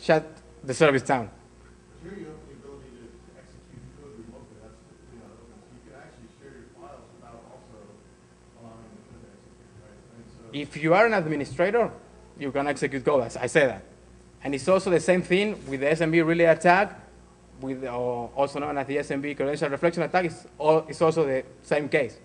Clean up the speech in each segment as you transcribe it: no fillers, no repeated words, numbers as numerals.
shut the service down. Here you have the ability to execute code remotely. That's, you can actually share your files without also allowing the code to execute, right? So If you are an administrator, you can execute code, as I say that. And it's also the same thing with the SMB relay attack, also known as the SMB credential reflection attack. It's also the same case.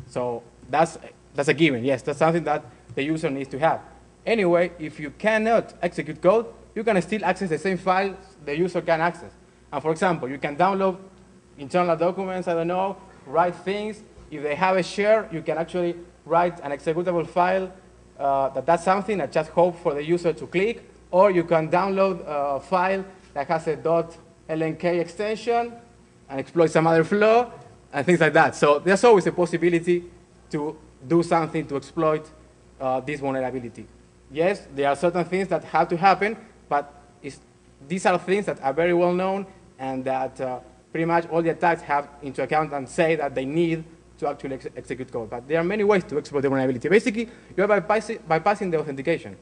So that's a given. Yes, that's something that the user needs to have. Anyway, if you cannot execute code, you can still access the same files the user can access. And for example, you can download internal documents, I don't know, write things. If they have a share, you can actually write an executable file that's something that just hope for the user to click. Or you can download a file that has a .lnk extension and exploit some other flaw and things like that. So there's always a possibility to do something to exploit this vulnerability. Yes, there are certain things that have to happen, but these are things that are very well known and that pretty much all the attacks have into account and say that they need to actually execute code. But there are many ways to exploit the vulnerability. Basically, you are bypassing the authentication.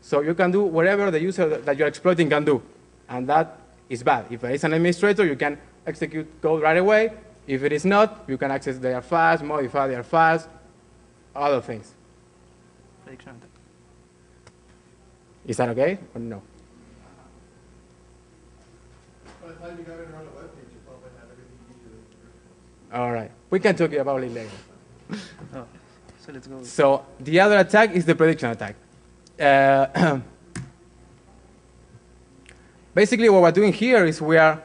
So you can do whatever the user that you're exploiting can do. And that is bad. If it's an administrator, you can execute code right away. If it is not, you can access their files, modify their files, other things. Is that okay or no? by the time you got it on a web page, you probably have everything you needed in the first place. All right. We can talk about it later. Oh, so let's go. So the other attack is the prediction attack. Basically, what we're doing here is we are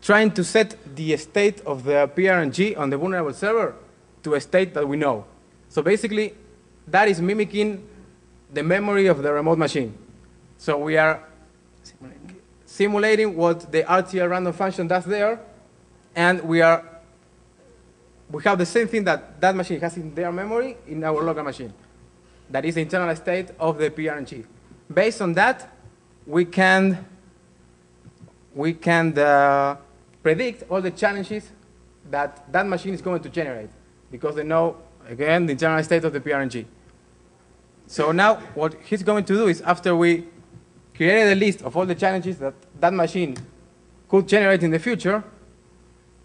trying to set the state of the PRNG on the vulnerable server to a state that we know. So basically, that is mimicking the memory of the remote machine. So we are simulating what the RTL random function does there, and we have the same thing that that machine has in their memory in our local machine. That is the internal state of the PRNG. Based on that, we can predict all the challenges that that machine is going to generate, because they know, again, the internal state of the PRNG. So now what he's going to do is, after we created a list of all the challenges that that machine could generate in the future,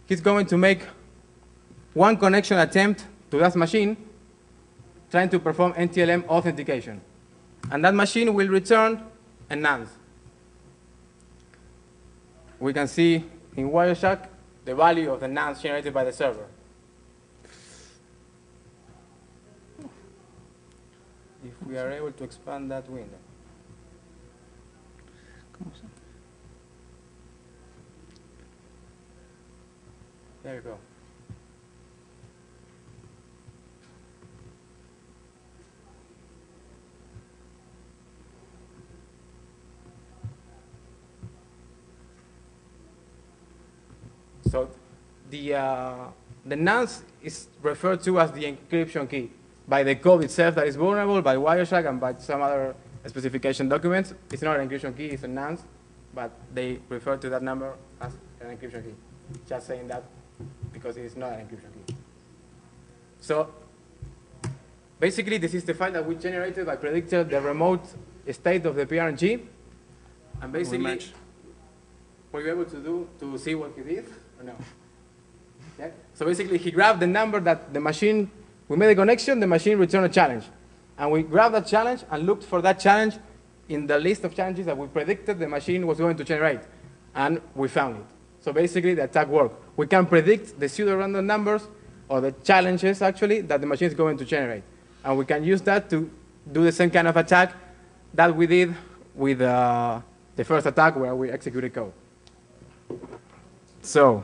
he's going to make one connection attempt to that machine, trying to perform NTLM authentication. And that machine will return a nonce. We can see in Wireshark the value of the nonce generated by the server. If we are able to expand that window. There you go. So the nonce is referred to as the encryption key by the code itself that is vulnerable, by Wireshark, and by some other specification documents. It's not an encryption key, it's a nonce, but they refer to that number as an encryption key. Just saying that because it is not an encryption key. So basically, this is the file that we generated by predicting the remote state of the PRNG. And basically, were you able to see what he did or no? Yeah? So basically, he grabbed the number that the machine, we made a connection, the machine returned a challenge. And we grabbed that challenge and looked for that challenge in the list of challenges that we predicted the machine was going to generate. And we found it. So basically, the attack worked. We can predict the pseudo-random numbers, or the challenges, actually, that the machine is going to generate. And we can use that to do the same kind of attack that we did with the first attack where we executed code. So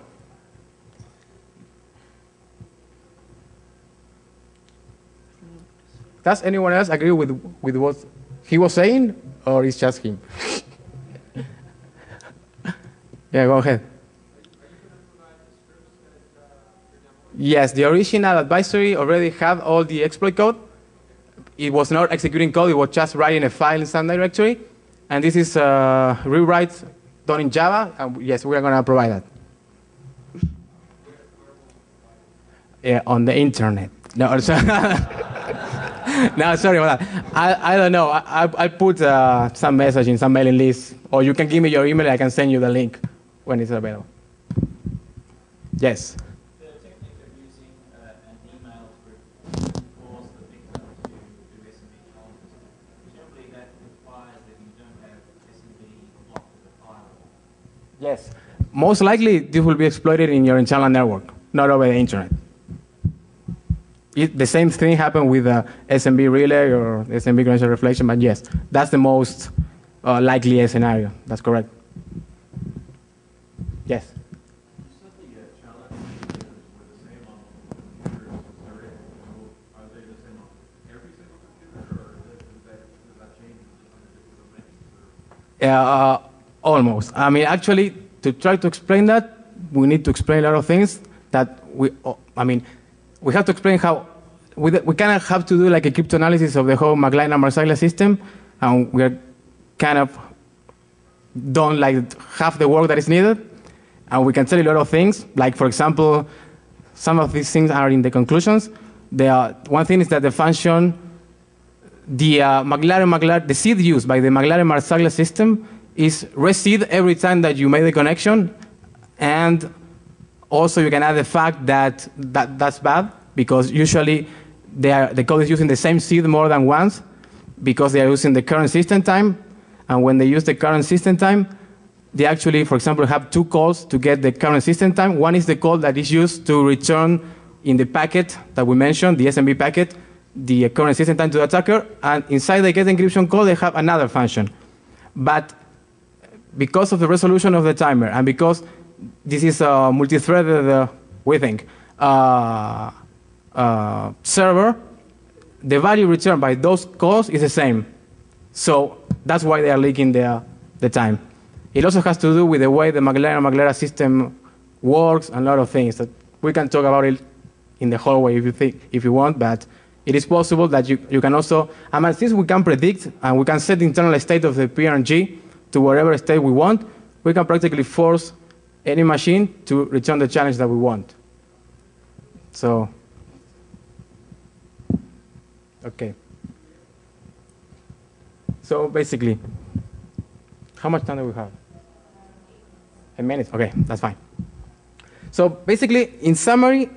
does anyone else agree with what he was saying, or is just him? Yeah, go ahead. Yes, the original advisory already had all the exploit code. It was not executing code, it was just writing a file in some directory. And this is rewrite done in Java, and yes, we are going to provide that. Yeah, on the internet. No, No, sorry about that. I don't know. I put some message in some mailing list, or you can give me your email. I can send you the link when it's available. Yes. The technique of using an email to force the victim to do SMB challenges, presumably that requires that you don't have SMB blocked with the firewall. Yes. Most likely, this will be exploited in your internal network, not over the internet. The same thing happened with SMB relay or SMB credential reflection, but yes, that's the most likely scenario. That's correct. Yes? You said the challenges were the same on computers. Are they the same on every single computer, or does that change with different domains? Almost. I mean, actually, to try to explain that, we need to explain a lot of things that we have to explain how we kind of have to do like a cryptanalysis of the whole Maglaglia-Marsaglia system, and we're kind of don't like half the work that is needed, and we can tell you a lot of things. Like, for example, some of these things are in the conclusions. One thing is that the function, the seed used by the Maglaglia-Marsaglia system is reseed every time that you make the connection, and also you can add the fact that that's bad, because usually the code is using the same seed more than once, because they are using the current system time, and when they use the current system time, they actually, for example, have two calls to get the current system time. One is the call that is used to return in the packet that we mentioned, the SMB packet, the current system time to the attacker, and inside the get encryption call, they have another function. But because of the resolution of the timer, and because this is a multi-threaded, we think, server, the value returned by those calls is the same. So that's why they are leaking the time. It also has to do with the way the Maglaglia system works and a lot of things that we can talk about it in the hallway if you want, but it is possible that you can also, since we can predict and we can set the internal state of the PRNG to whatever state we want, we can practically force any machine to return the challenge that we want. So, okay. So basically, how much time do we have? A minute? Okay, that's fine. So basically, in summary,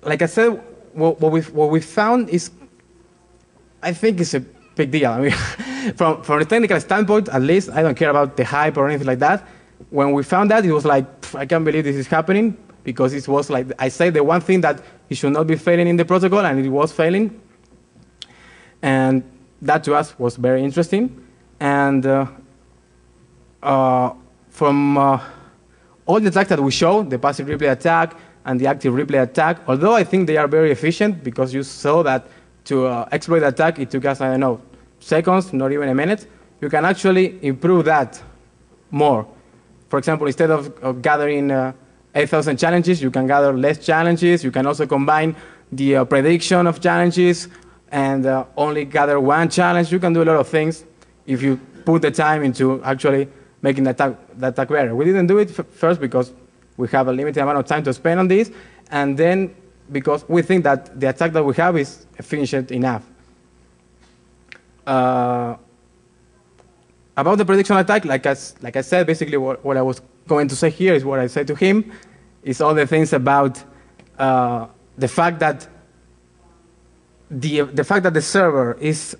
like I said, what we found is, I think it's a big deal. I mean, from a technical standpoint, at least, I don't care about the hype or anything like that. When we found that, it was like, I can't believe this is happening, because it was like, I said the one thing that it should not be failing in the protocol, and it was failing. And that to us was very interesting. And from all the attacks that we showed, the passive replay attack and the active replay attack, although I think they are very efficient, because you saw that to exploit the attack, it took us, I don't know, seconds, not even a minute, you can actually improve that more. For example, instead of gathering 8,000 challenges, you can gather less challenges. You can also combine the prediction of challenges and only gather one challenge. You can do a lot of things if you put the time into actually making the attack better. We didn't do it first because we have a limited amount of time to spend on this, and then because we think that the attack that we have is efficient enough. About the prediction attack, like I said, basically what I was going to say here is what I said to him, is all the things about the fact that the server is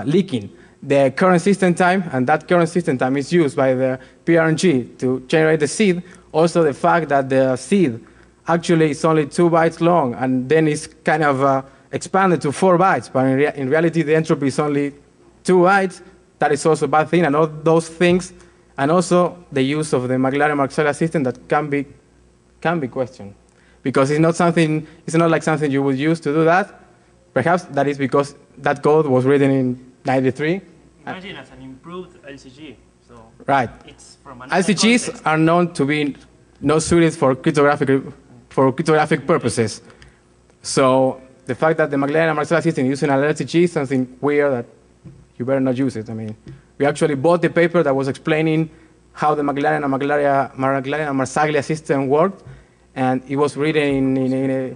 leaking the current system time, and that current system time is used by the PRNG to generate the seed. Also the fact that the seed actually is only 2 bytes long, and then it's kind of expanded to 4 bytes, but in reality the entropy is only 2 bytes. That is also a bad thing, and all those things, and also the use of the Maglaglia-Marsaglia system that can be questioned, because it's not like something you would use to do that. Perhaps that is because that code was written in '93. Imagine as an improved LCG. So right. It's from another LCGs context. are known to be not suited for cryptographic purposes. So the fact that the Maglaglia-Marsaglia system is using an LCG is something weird that you better not use it. I mean, we actually bought the paper that was explaining how the Maglaglia-Marsaglia system worked, and it was written in a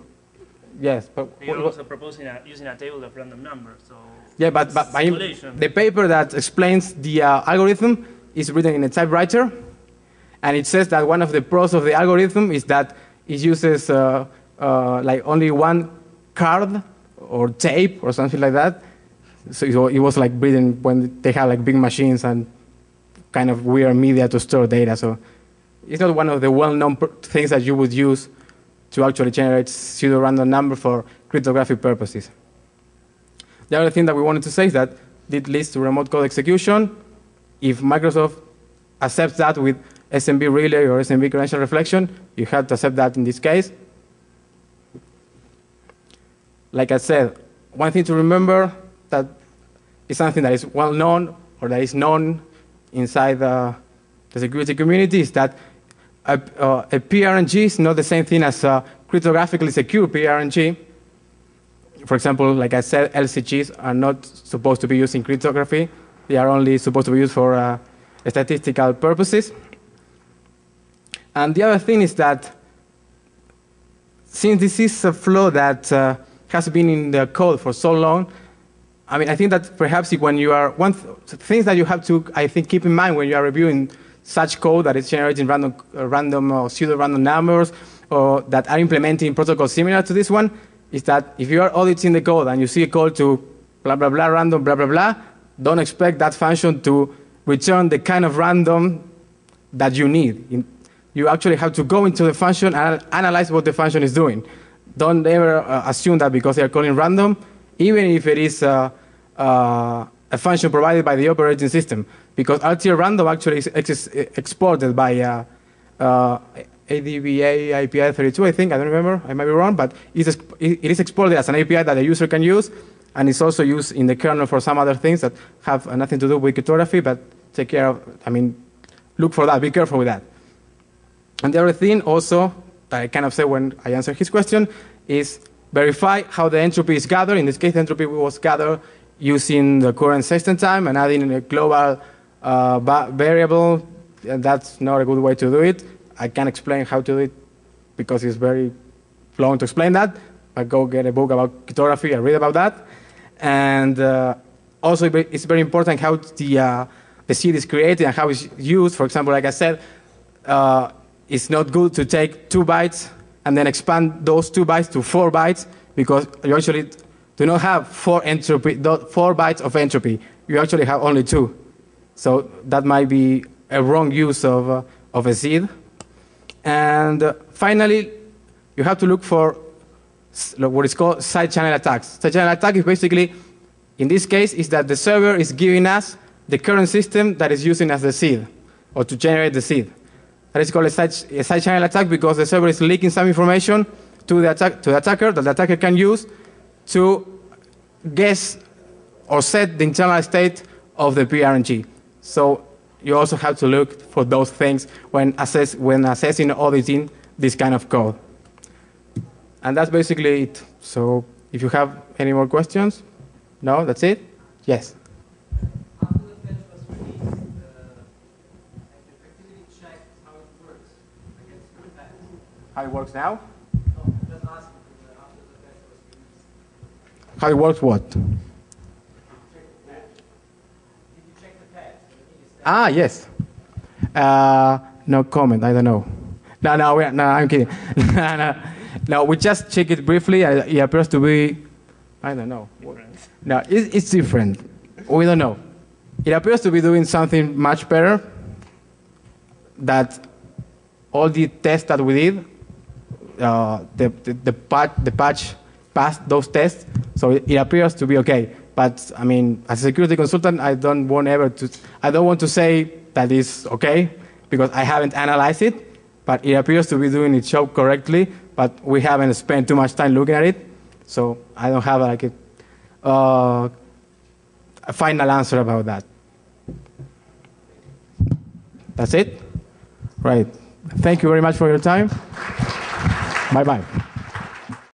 yes. But They are also proposing using a table of random numbers. So yeah, but the paper that explains the algorithm is written in a typewriter, and it says that one of the pros of the algorithm is that it uses like only one card or tape or something like that. So it was like written when they have like big machines and kind of weird media to store data. So it's not one of the well-known things that you would use to actually generate pseudo-random number for cryptographic purposes. The other thing that we wanted to say is that it leads to remote code execution. If Microsoft accepts that with SMB relay or SMB credential reflection, you have to accept that in this case. Like I said, one thing to remember that is something that is well known or that is known inside the security community is that a PRNG is not the same thing as a cryptographically secure PRNG. For example, like I said, LCGs are not supposed to be used in cryptography. They are only supposed to be used for statistical purposes. And the other thing is that since this is a flaw that has been in the code for so long, I mean, I think that perhaps when you are things that you have to, I think, keep in mind when you are reviewing such code that is generating random or pseudo-random numbers or that are implementing protocols similar to this one is that if you are auditing the code and you see a call to blah, blah, blah, random, blah, blah, blah, don't expect that function to return the kind of random that you need. You actually have to go into the function and analyze what the function is doing. Don't ever assume that because they are calling random, even if it is a function provided by the operating system. Because RTL random actually is exported by ADBA API 32, I think. I don't remember. I might be wrong. But it is exported as an API that the user can use. And it's also used in the kernel for some other things that have nothing to do with cryptography. But take care of, I mean, look for that. Be careful with that. And the other thing also that I kind of said when I answered his question is verify how the entropy is gathered. In this case, the entropy was gathered using the current system time and adding a global variable. And that's not a good way to do it. I can't explain how to do it because it's very long to explain that. I go get a book about cryptography and read about that. And also, it's very important how the seed is created and how it's used. For example, like I said, it's not good to take 2 bytes and then expand those 2 bytes to 4 bytes because you actually do not have 4 bytes of entropy. You actually have only 2. So that might be a wrong use of a seed. And finally, you have to look for what is called side channel attacks. Side channel attack is basically, in this case, is that the server is giving us the current system that is using as the seed or to generate the seed. That is called a side channel attack because the server is leaking some information to the attacker that the attacker can use to guess or set the internal state of the PRNG. So you also have to look for those things when assessing or auditing this kind of code. And that's basically it. So if you have any more questions? No, that's it? Yes? After the patch was released, have you effectively checked how it works against the patch? How it works now? No, just asking after the patch was released. How it works what? Did you check the patch? Ah, yes. No comment. I don't know. No, I'm kidding. No, we just check it briefly. It appears to be, I don't know. Different. No, it's different. We don't know. It appears to be doing something much better. That all the tests that we did, the patch passed those tests, so it appears to be okay. But I mean, as a security consultant, I don't want to say that it's okay because I haven't analyzed it. But it appears to be doing its job correctly. But we haven't spent too much time looking at it, so I don't have like a final answer about that. That's it? Right. Thank you very much for your time. Bye-bye.